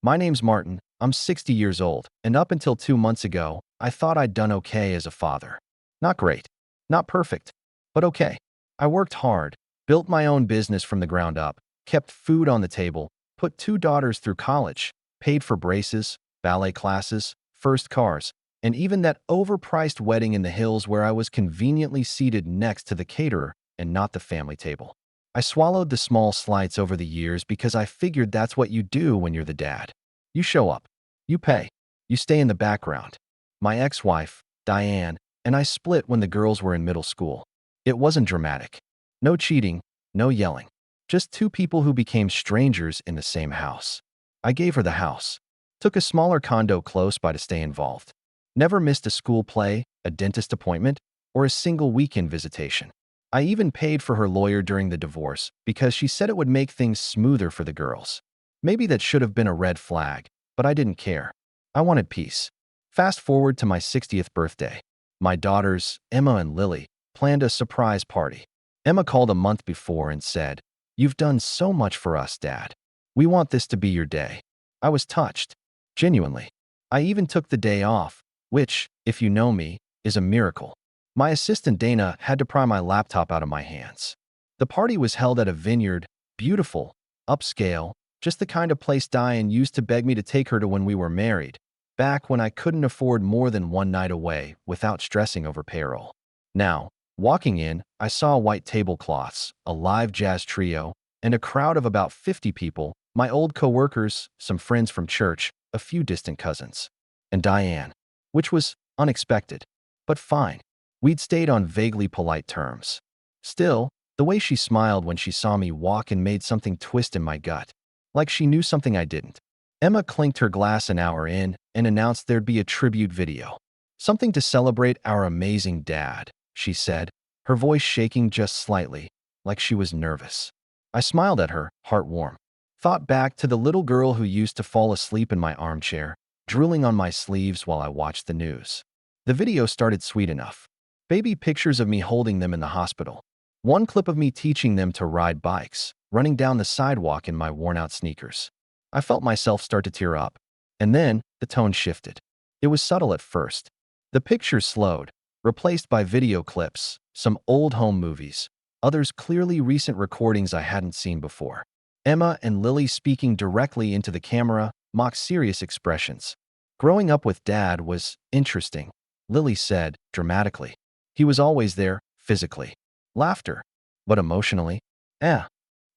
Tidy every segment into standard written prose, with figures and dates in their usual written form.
My name's Martin. I'm 60 years old, and up until 2 months ago, I thought I'd done okay as a father. Not great. Not perfect. But okay. I worked hard, built my own business from the ground up, kept food on the table, put two daughters through college, paid for braces, ballet classes, first cars, and even that overpriced wedding in the hills where I was conveniently seated next to the caterer and not the family table. I swallowed the small slights over the years because I figured that's what you do when you're the dad. You show up. You pay. You stay in the background. My ex-wife, Diane, and I split when the girls were in middle school. It wasn't dramatic. No cheating, no yelling. Just two people who became strangers in the same house. I gave her the house. Took a smaller condo close by to stay involved. Never missed a school play, a dentist appointment, or a single weekend visitation. I even paid for her lawyer during the divorce because she said it would make things smoother for the girls. Maybe that should have been a red flag, but I didn't care. I wanted peace. Fast forward to my 60th birthday. My daughters, Emma and Lily, planned a surprise party. Emma called a month before and said, "You've done so much for us, Dad. We want this to be your day." I was touched. Genuinely. I even took the day off, which, if you know me, is a miracle. My assistant Dana had to pry my laptop out of my hands. The party was held at a vineyard, beautiful, upscale, just the kind of place Diane used to beg me to take her to when we were married, back when I couldn't afford more than one night away without stressing over payroll. Now, walking in, I saw white tablecloths, a live jazz trio, and a crowd of about 50 people, my old coworkers, some friends from church, a few distant cousins, and Diane, which was unexpected, but fine. We'd stayed on vaguely polite terms. Still, the way she smiled when she saw me walk and made something twist in my gut, like she knew something I didn't. Emma clinked her glass an hour in and announced there'd be a tribute video. "Something to celebrate our amazing dad," she said, her voice shaking just slightly, like she was nervous. I smiled at her, heart warm. Thought back to the little girl who used to fall asleep in my armchair, drooling on my sleeves while I watched the news. The video started sweet enough. Baby pictures of me holding them in the hospital. One clip of me teaching them to ride bikes, running down the sidewalk in my worn-out sneakers. I felt myself start to tear up. And then, the tone shifted. It was subtle at first. The pictures slowed, replaced by video clips, some old home movies, others clearly recent recordings I hadn't seen before. Emma and Lily speaking directly into the camera, mock serious expressions. "Growing up with Dad was interesting," Lily said, dramatically. "He was always there, physically. Laughter. But emotionally? Eh."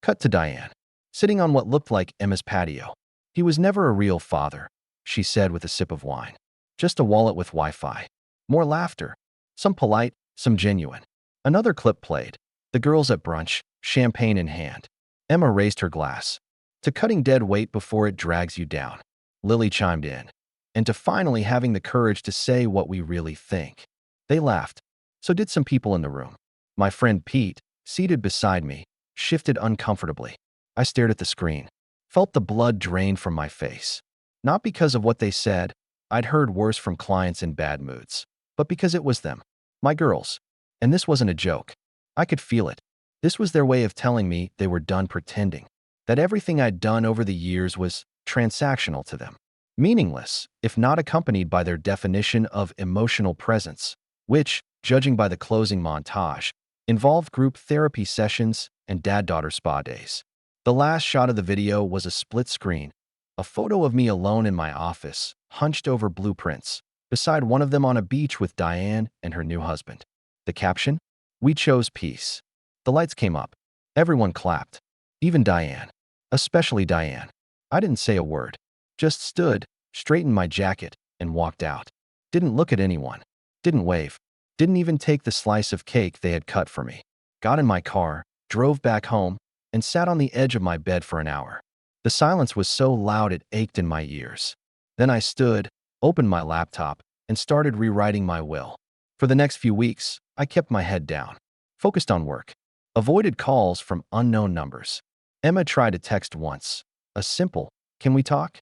Cut to Diane, sitting on what looked like Emma's patio. "He was never a real father," she said with a sip of wine. "Just a wallet with Wi-Fi." More laughter. Some polite, some genuine. Another clip played. The girls at brunch, champagne in hand. Emma raised her glass. "To cutting dead weight before it drags you down," Lily chimed in. "And to finally having the courage to say what we really think." They laughed. So did some people in the room. My friend Pete, seated beside me, shifted uncomfortably. I stared at the screen. Felt the blood drain from my face. Not because of what they said. I'd heard worse from clients in bad moods. But because it was them. My girls. And this wasn't a joke. I could feel it. This was their way of telling me they were done pretending. That everything I'd done over the years was transactional to them. Meaningless, if not accompanied by their definition of emotional presence, which, judging by the closing montage, involved group therapy sessions and dad-daughter spa days. The last shot of the video was a split screen, a photo of me alone in my office, hunched over blueprints, beside one of them on a beach with Diane and her new husband. The caption? "We chose peace." The lights came up. Everyone clapped. Even Diane. Especially Diane. I didn't say a word. Just stood, straightened my jacket, and walked out. Didn't look at anyone. Didn't wave. Didn't even take the slice of cake they had cut for me. Got in my car, drove back home, and sat on the edge of my bed for an hour. The silence was so loud it ached in my ears. Then I stood, opened my laptop, and started rewriting my will. For the next few weeks, I kept my head down. Focused on work. Avoided calls from unknown numbers. Emma tried to text once. A simple, "Can we talk?"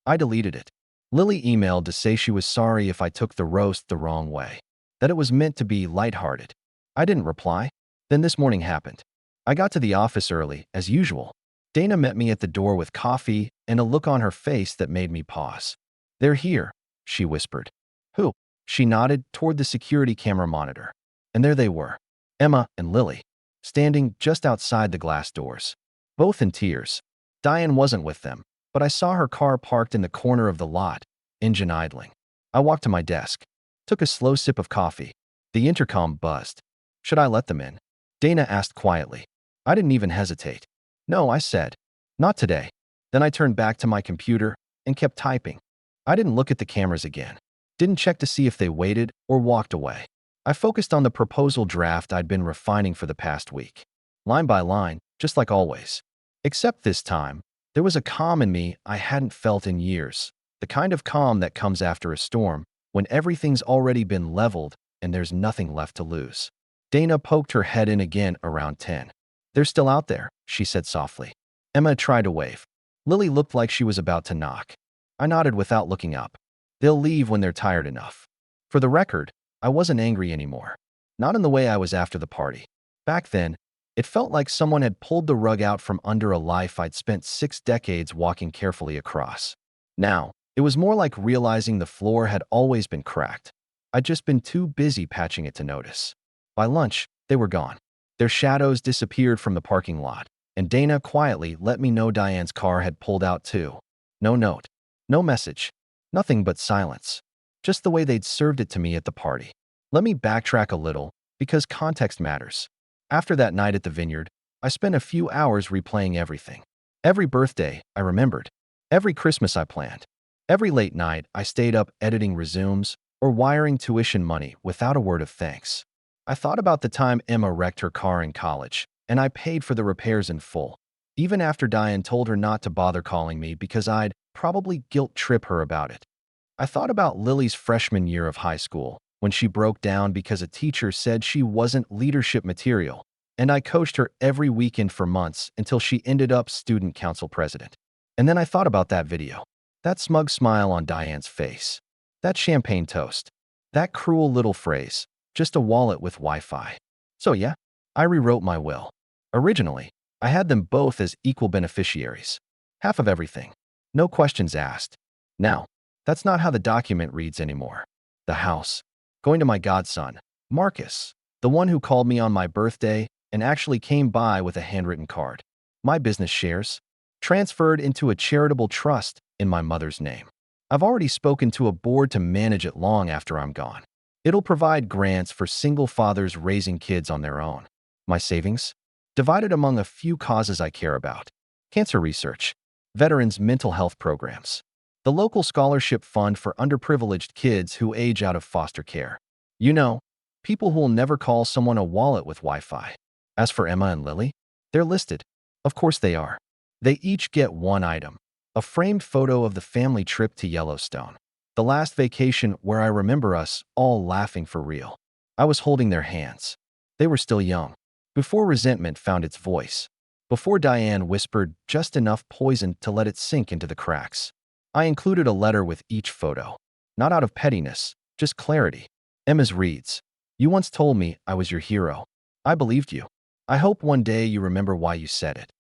I deleted it. Lily emailed to say she was sorry if I took the roast the wrong way. That it was meant to be lighthearted. I didn't reply. Then this morning happened. I got to the office early, as usual. Dana met me at the door with coffee and a look on her face that made me pause. "They're here," she whispered. "Who?" She nodded toward the security camera monitor. And there they were, Emma and Lily, standing just outside the glass doors, both in tears. Diane wasn't with them, but I saw her car parked in the corner of the lot, engine idling. I walked to my desk, took a slow sip of coffee. The intercom buzzed. "Should I let them in?" Dana asked quietly. I didn't even hesitate. "No," I said. "Not today." Then I turned back to my computer and kept typing. I didn't look at the cameras again. Didn't check to see if they waited or walked away. I focused on the proposal draft I'd been refining for the past week. Line by line, just like always. Except this time, there was a calm in me I hadn't felt in years. The kind of calm that comes after a storm, when everything's already been leveled and there's nothing left to lose. Dana poked her head in again around 10. "They're still out there," she said softly. Emma tried to wave. Lily looked like she was about to knock. I nodded without looking up. "They'll leave when they're tired enough." For the record, I wasn't angry anymore. Not in the way I was after the party. Back then, it felt like someone had pulled the rug out from under a life I'd spent 6 decades walking carefully across. Now, it was more like realizing the floor had always been cracked. I'd just been too busy patching it to notice. By lunch, they were gone. Their shadows disappeared from the parking lot, and Dana quietly let me know Diane's car had pulled out too. No note, no message, nothing but silence. Just the way they'd served it to me at the party. Let me backtrack a little, because context matters. After that night at the vineyard, I spent a few hours replaying everything. Every birthday I remembered. Every Christmas I planned. Every late night I stayed up editing resumes or wiring tuition money without a word of thanks. I thought about the time Emma wrecked her car in college, and I paid for the repairs in full, even after Diane told her not to bother calling me because I'd probably guilt-trip her about it. I thought about Lily's freshman year of high school, when she broke down because a teacher said she wasn't leadership material, and I coached her every weekend for months until she ended up student council president. And then I thought about that video, that smug smile on Diane's face, that champagne toast, that cruel little phrase, "just a wallet with Wi-Fi." So yeah, I rewrote my will. Originally, I had them both as equal beneficiaries. Half of everything. No questions asked. Now, that's not how the document reads anymore. The house. Going to my godson, Marcus, the one who called me on my birthday and actually came by with a handwritten card. My business shares. Transferred into a charitable trust in my mother's name. I've already spoken to a board to manage it long after I'm gone. It'll provide grants for single fathers raising kids on their own. My savings? Divided among a few causes I care about. Cancer research. Veterans' mental health programs. The local scholarship fund for underprivileged kids who age out of foster care. You know, people who will never call someone a wallet with Wi-Fi. As for Emma and Lily, they're listed. Of course they are. They each get one item. A framed photo of the family trip to Yellowstone. The last vacation where I remember us all laughing for real. I was holding their hands. They were still young. Before resentment found its voice. Before Diane whispered just enough poison to let it sink into the cracks. I included a letter with each photo. Not out of pettiness, just clarity. Emma's reads, "You once told me I was your hero. I believed you. I hope one day you remember why you said it."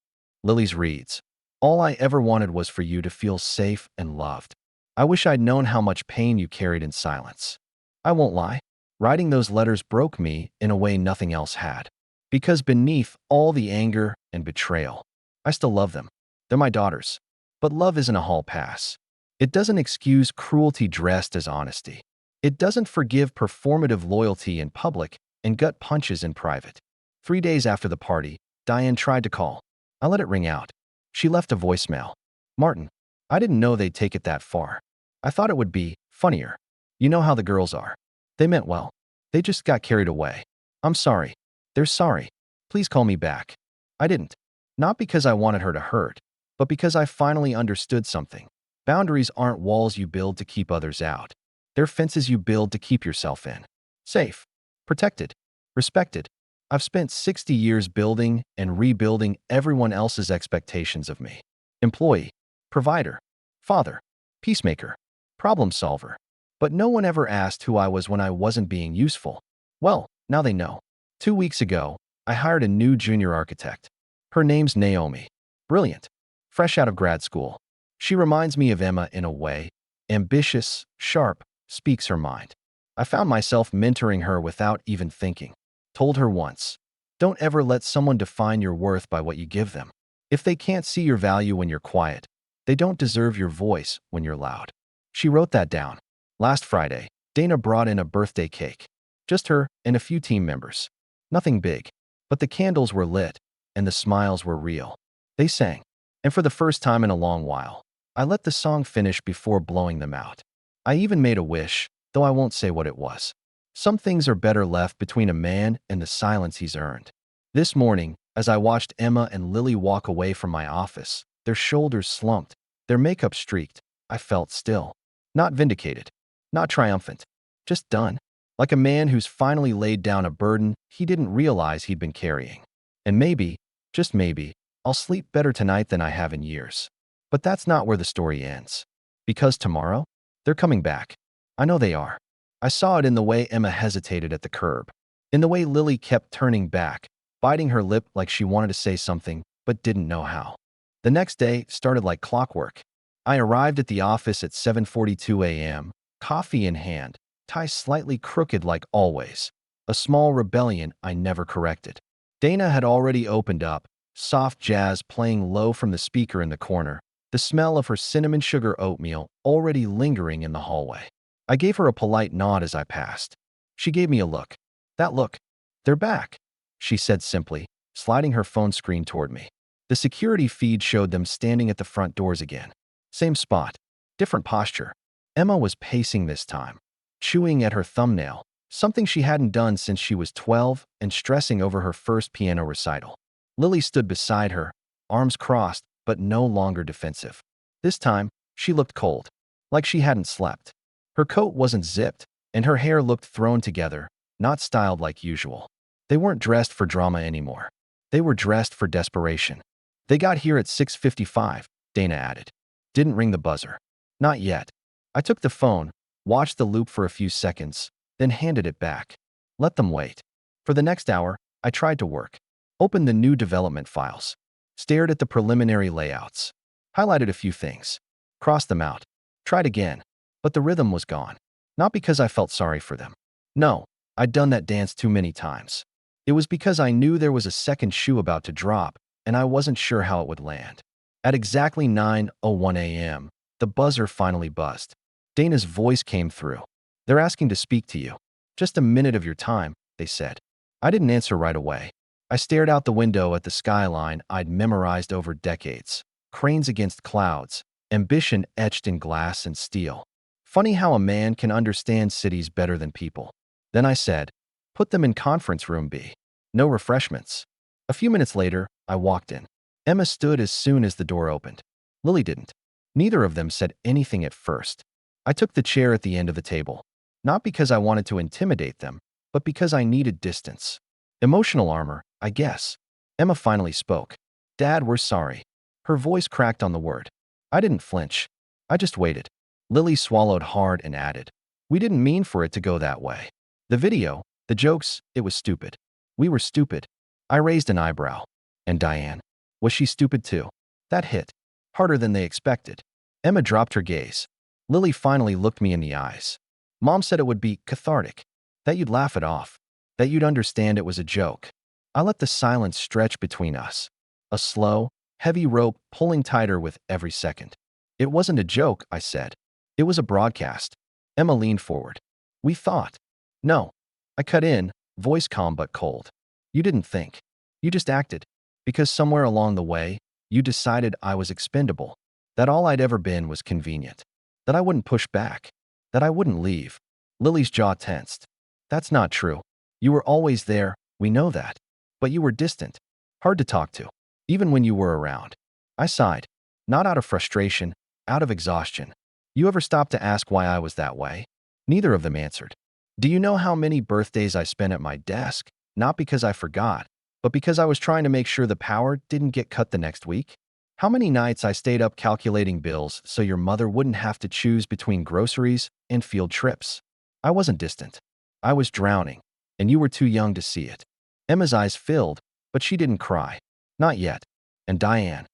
Lily's reads, "All I ever wanted was for you to feel safe and loved. I wish I'd known how much pain you carried in silence." I won't lie. Writing those letters broke me in a way nothing else had. Because beneath all the anger and betrayal, I still love them. They're my daughters. But love isn't a hall pass. It doesn't excuse cruelty dressed as honesty. It doesn't forgive performative loyalty in public and gut punches in private. 3 days after the party, Diane tried to call. I let it ring out. She left a voicemail. "Martin, I didn't know they'd take it that far. I thought it would be funnier. You know how the girls are. They meant well. They just got carried away. I'm sorry. They're sorry. Please call me back." I didn't. Not because I wanted her to hurt, but because I finally understood something. Boundaries aren't walls you build to keep others out. They're fences you build to keep yourself in. Safe. Protected. Respected. I've spent 60 years building and rebuilding everyone else's expectations of me. Employee. Provider. Father. Peacemaker. Problem solver. But no one ever asked who I was when I wasn't being useful. Well, now they know. 2 weeks ago, I hired a new junior architect. Her name's Naomi. Brilliant. Fresh out of grad school. She reminds me of Emma in a way. Ambitious, sharp, speaks her mind. I found myself mentoring her without even thinking. Told her once, don't ever let someone define your worth by what you give them. If they can't see your value when you're quiet, they don't deserve your voice when you're loud. She wrote that down. Last Friday, Dana brought in a birthday cake. Just her and a few team members. Nothing big, but the candles were lit and the smiles were real. They sang, and for the first time in a long while, I let the song finish before blowing them out. I even made a wish, though I won't say what it was. Some things are better left between a man and the silence he's earned. This morning, as I watched Emma and Lily walk away from my office, their shoulders slumped, their makeup streaked, I felt still. Not vindicated, not triumphant, just done. Like a man who's finally laid down a burden he didn't realize he'd been carrying. And maybe, just maybe, I'll sleep better tonight than I have in years. But that's not where the story ends. Because tomorrow, they're coming back. I know they are. I saw it in the way Emma hesitated at the curb, in the way Lily kept turning back, biting her lip like she wanted to say something but didn't know how. The next day started like clockwork. I arrived at the office at 7:42 a.m., coffee in hand, tie slightly crooked like always, a small rebellion I never corrected. Dana had already opened up, soft jazz playing low from the speaker in the corner, the smell of her cinnamon sugar oatmeal already lingering in the hallway. I gave her a polite nod as I passed. She gave me a look. That look. They're back, she said simply, sliding her phone screen toward me. The security feed showed them standing at the front doors again. Same spot, different posture. Emma was pacing this time, chewing at her thumbnail, something she hadn't done since she was 12 and stressing over her first piano recital. Lily stood beside her, arms crossed but no longer defensive. This time, she looked cold, like she hadn't slept. Her coat wasn't zipped, and her hair looked thrown together, not styled like usual. They weren't dressed for drama anymore. They were dressed for desperation. They got here at 6:55, Dana added. Didn't ring the buzzer. Not yet. I took the phone, watched the loop for a few seconds, then handed it back. Let them wait. For the next hour, I tried to work. Opened the new development files. Stared at the preliminary layouts. Highlighted a few things. Crossed them out. Tried again. But the rhythm was gone. Not because I felt sorry for them. No, I'd done that dance too many times. It was because I knew there was a second shoe about to drop, and I wasn't sure how it would land. At exactly 9:01 a.m., the buzzer finally buzzed. Dana's voice came through. They're asking to speak to you. Just a minute of your time, they said. I didn't answer right away. I stared out the window at the skyline I'd memorized over decades. Cranes against clouds, ambition etched in glass and steel. Funny how a man can understand cities better than people. Then I said, put them in conference room B. No refreshments. A few minutes later, I walked in. Emma stood as soon as the door opened. Lily didn't. Neither of them said anything at first. I took the chair at the end of the table, not because I wanted to intimidate them, but because I needed distance. Emotional armor, I guess. Emma finally spoke. Dad, we're sorry. Her voice cracked on the word. I didn't flinch. I just waited. Lily swallowed hard and added, we didn't mean for it to go that way. The video, the jokes, it was stupid. We were stupid. I raised an eyebrow. And Diane? Was she stupid too? That hit. Harder than they expected. Emma dropped her gaze. Lily finally looked me in the eyes. Mom said it would be cathartic. That you'd laugh it off. That you'd understand it was a joke. I let the silence stretch between us. A slow, heavy rope pulling tighter with every second. It wasn't a joke, I said. It was a broadcast. Emma leaned forward. We thought. No. I cut in, voice calm but cold. You didn't think. You just acted. Because somewhere along the way, you decided I was expendable. That all I'd ever been was convenient. That I wouldn't push back. That I wouldn't leave. Lily's jaw tensed. That's not true. You were always there, we know that. But you were distant. Hard to talk to. Even when you were around. I sighed. Not out of frustration, out of exhaustion. You ever stop to ask why I was that way? Neither of them answered. Do you know how many birthdays I spent at my desk? Not because I forgot, but because I was trying to make sure the power didn't get cut the next week? How many nights I stayed up calculating bills so your mother wouldn't have to choose between groceries and field trips? I wasn't distant. I was drowning, and you were too young to see it. Emma's eyes filled, but she didn't cry. Not yet. And Diane.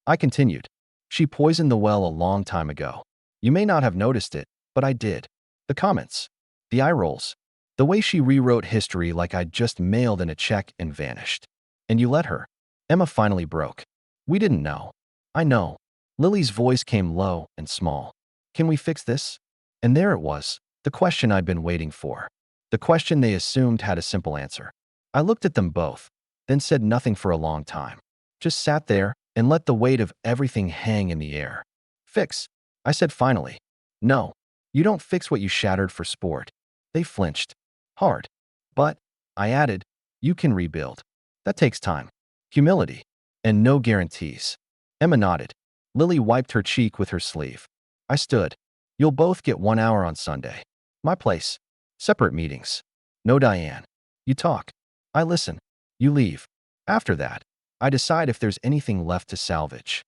I continued. She poisoned the well a long time ago. You may not have noticed it, but I did. The comments. The eye rolls. The way she rewrote history like I'd just mailed in a check and vanished. And you let her. Emma finally broke. We didn't know. I know. Lily's voice came low and small. Can we fix this? And there it was, the question I'd been waiting for. The question they assumed had a simple answer. I looked at them both, then said nothing for a long time. Just sat there and let the weight of everything hang in the air. Fix, I said finally. No, you don't fix what you shattered for sport. They flinched. Hard. But, I added, you can rebuild. That takes time, humility, and no guarantees. Emma nodded. Lily wiped her cheek with her sleeve. I stood. You'll both get 1 hour on Sunday. My place. Separate meetings. No Diane. You talk. I listen. You leave. After that, I decide if there's anything left to salvage.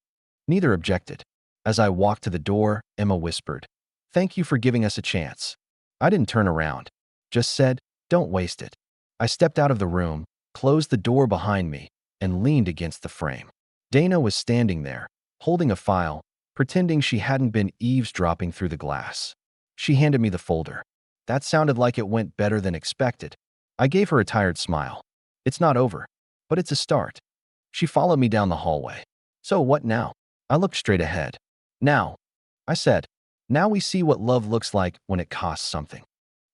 Neither objected. As I walked to the door, Emma whispered, "Thank you for giving us a chance." I didn't turn around. Just said, "Don't waste it." I stepped out of the room, closed the door behind me, and leaned against the frame. Dana was standing there, holding a file, pretending she hadn't been eavesdropping through the glass. She handed me the folder. That sounded like it went better than expected. I gave her a tired smile. It's not over, but it's a start. She followed me down the hallway. So what now? I looked straight ahead. Now, I said, now we see what love looks like when it costs something.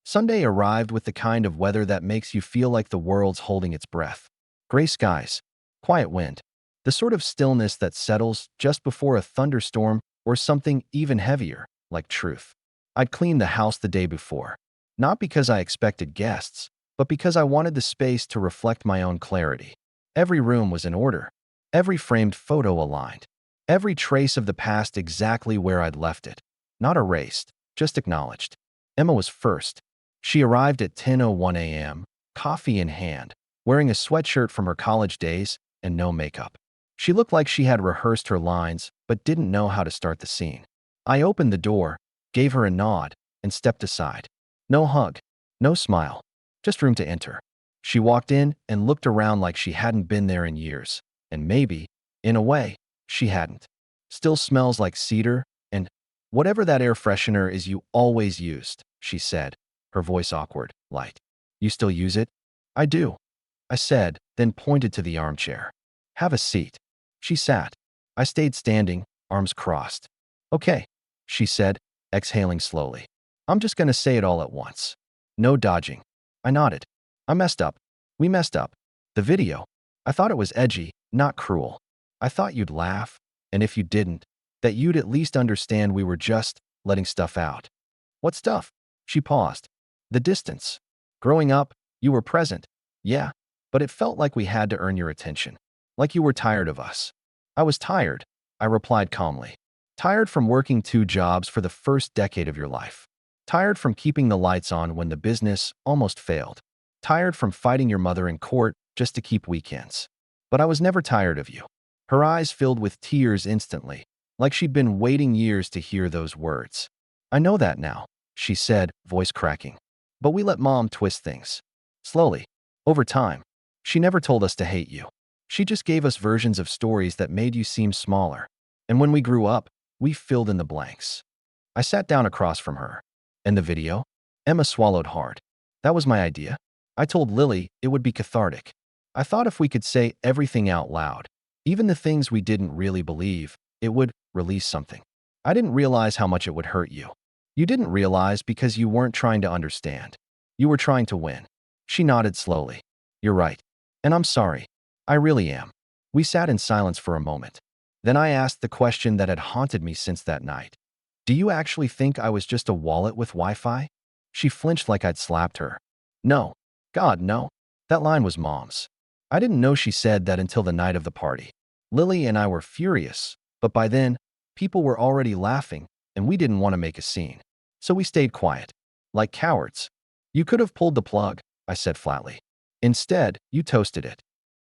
Sunday arrived with the kind of weather that makes you feel like the world's holding its breath. Gray skies, quiet wind, the sort of stillness that settles just before a thunderstorm or something even heavier, like truth. I'd cleaned the house the day before, not because I expected guests, but because I wanted the space to reflect my own clarity. Every room was in order, every framed photo aligned, every trace of the past exactly where I'd left it. Not erased, just acknowledged. Emma was first. She arrived at 10:01 a.m., coffee in hand, wearing a sweatshirt from her college days and no makeup. She looked like she had rehearsed her lines but didn't know how to start the scene. I opened the door, gave her a nod, and stepped aside. No hug, no smile, just room to enter. She walked in and looked around like she hadn't been there in years, and maybe, in a way, she hadn't. Still smells like cedar and whatever that air freshener is you always used, she said, her voice awkward, light. You still use it? I do, I said, then pointed to the armchair. Have a seat. She sat. I stayed standing, arms crossed. Okay, she said, exhaling slowly. I'm just going to say it all at once. No dodging. I nodded. I messed up. We messed up. The video. I thought it was edgy, not cruel. I thought you'd laugh, and if you didn't, that you'd at least understand we were just letting stuff out. What stuff? She paused. The distance. Growing up, you were present. Yeah, but it felt like we had to earn your attention. Like you were tired of us. I was tired, I replied calmly. Tired from working 2 jobs for the first decade of your life. Tired from keeping the lights on when the business almost failed. Tired from fighting your mother in court just to keep weekends. But I was never tired of you. Her eyes filled with tears instantly, like she'd been waiting years to hear those words. I know that now, she said, voice cracking. But we let Mom twist things. Slowly. Over time. She never told us to hate you. She just gave us versions of stories that made you seem smaller. And when we grew up, we filled in the blanks. I sat down across from her. And the video? Emma swallowed hard. That was my idea. I told Lily it would be cathartic. I thought if we could say everything out loud, even the things we didn't really believe, it would release something. I didn't realize how much it would hurt you. You didn't realize because you weren't trying to understand. You were trying to win. She nodded slowly. You're right. And I'm sorry. I really am. We sat in silence for a moment. Then I asked the question that had haunted me since that night. Do you actually think I was just a wallet with Wi-Fi? She flinched like I'd slapped her. No. God, no. That line was Mom's. I didn't know she said that until the night of the party. Lily and I were furious, but by then, people were already laughing, and we didn't want to make a scene. So we stayed quiet. Like cowards. You could have pulled the plug, I said flatly. Instead, you toasted it.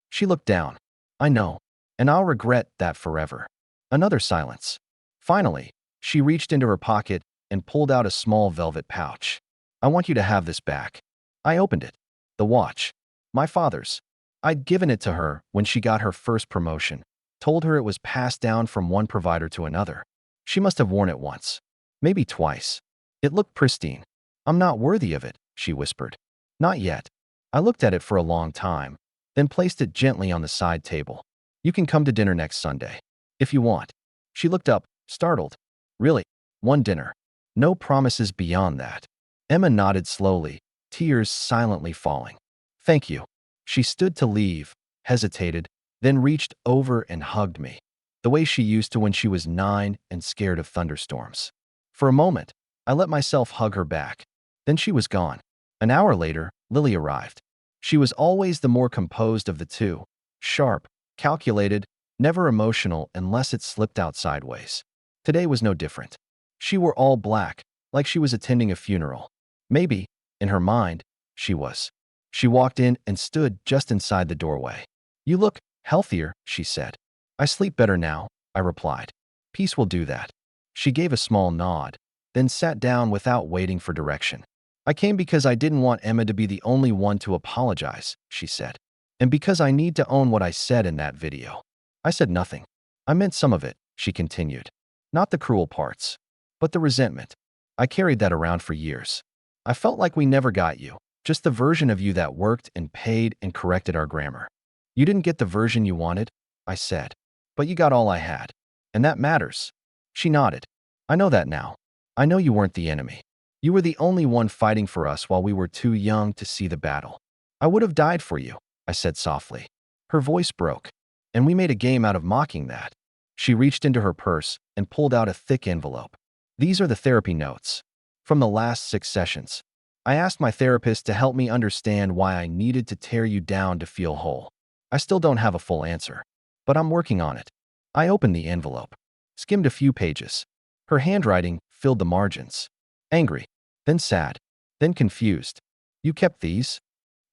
She looked down. I know. And I'll regret that forever. Another silence. Finally, she reached into her pocket and pulled out a small velvet pouch. I want you to have this back. I opened it. The watch. My father's. I'd given it to her when she got her first promotion. Told her it was passed down from one provider to another. She must have worn it once. Maybe twice. It looked pristine. I'm not worthy of it, she whispered. Not yet. I looked at it for a long time, then placed it gently on the side table. You can come to dinner next Sunday, if you want. She looked up, startled. Really? One dinner? No promises beyond that. Emma nodded slowly, tears silently falling. Thank you. She stood to leave, hesitated, then reached over and hugged me, the way she used to when she was 9 and scared of thunderstorms. For a moment, I let myself hug her back. Then she was gone. An hour later, Lily arrived. She was always the more composed of the two, sharp, calculated, never emotional unless it slipped out sideways. Today was no different. She wore all black, like she was attending a funeral. Maybe, in her mind, she was. She walked in and stood just inside the doorway. You look healthier, she said. I sleep better now, I replied. Peace will do that. She gave a small nod, then sat down without waiting for direction. I came because I didn't want Emma to be the only one to apologize, she said. And because I need to own what I said in that video. I said nothing. I meant some of it, she continued. Not the cruel parts, but the resentment. I carried that around for years. I felt like we never got you, just the version of you that worked and paid and corrected our grammar. You didn't get the version you wanted, I said. But you got all I had. And that matters. She nodded. I know that now. I know you weren't the enemy. You were the only one fighting for us while we were too young to see the battle. I would have died for you, I said softly. Her voice broke, and we made a game out of mocking that. She reached into her purse and pulled out a thick envelope. These are the therapy notes. From the last 6 sessions. I asked my therapist to help me understand why I needed to tear you down to feel whole. I still don't have a full answer, but I'm working on it. I opened the envelope, skimmed a few pages. Her handwriting filled the margins. Angry, then sad, then confused. You kept these?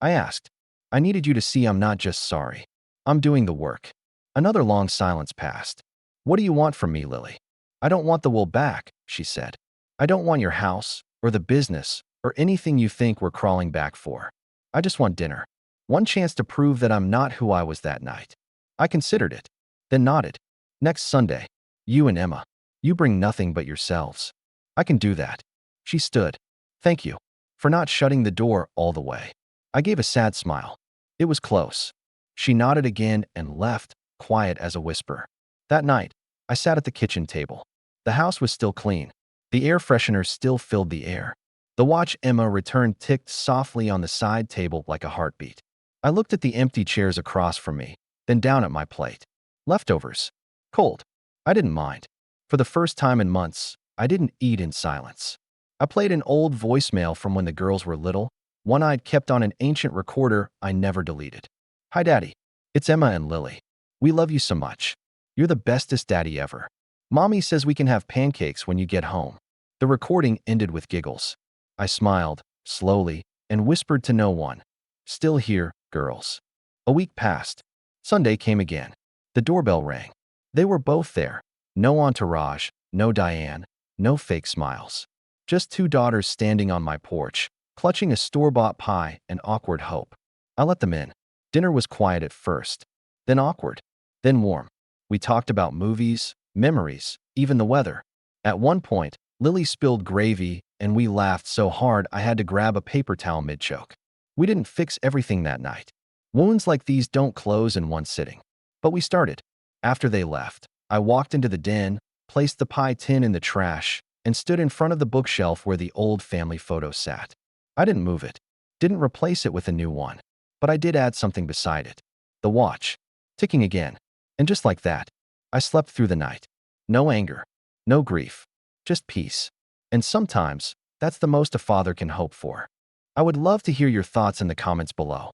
I asked. I needed you to see I'm not just sorry. I'm doing the work. Another long silence passed. What do you want from me, Lily? I don't want the wool back, she said. I don't want your house, or the business, or anything you think we're crawling back for. I just want dinner. One chance to prove that I'm not who I was that night. I considered it, then nodded. Next Sunday, you and Emma. You bring nothing but yourselves. I can do that. She stood. Thank you for not shutting the door all the way. I gave a sad smile. It was close. She nodded again and left, quiet as a whisper. That night, I sat at the kitchen table. The house was still clean. The air freshener still filled the air. The watch Emma returned ticked softly on the side table like a heartbeat. I looked at the empty chairs across from me, then down at my plate. Leftovers. Cold. I didn't mind. For the first time in months, I didn't eat in silence. I played an old voicemail from when the girls were little, one I'd kept on an ancient recorder I never deleted. Hi, Daddy. It's Emma and Lily. We love you so much. You're the bestest daddy ever. Mommy says we can have pancakes when you get home. The recording ended with giggles. I smiled, slowly, and whispered to no one. Still here, girls. A week passed. Sunday came again. The doorbell rang. They were both there. No entourage, no Diane, no fake smiles. Just 2 daughters standing on my porch, clutching a store-bought pie and awkward hope. I let them in. Dinner was quiet at first, then awkward, then warm. We talked about movies, memories, even the weather. At one point, Lily spilled gravy, and we laughed so hard I had to grab a paper towel mid-choke. We didn't fix everything that night. Wounds like these don't close in one sitting. But we started. After they left, I walked into the den, placed the pie tin in the trash, and stood in front of the bookshelf where the old family photo sat. I didn't move it, didn't replace it with a new one, but I did add something beside it. The watch, ticking again. And just like that, I slept through the night. No anger, no grief, just peace. And sometimes, that's the most a father can hope for. I would love to hear your thoughts in the comments below.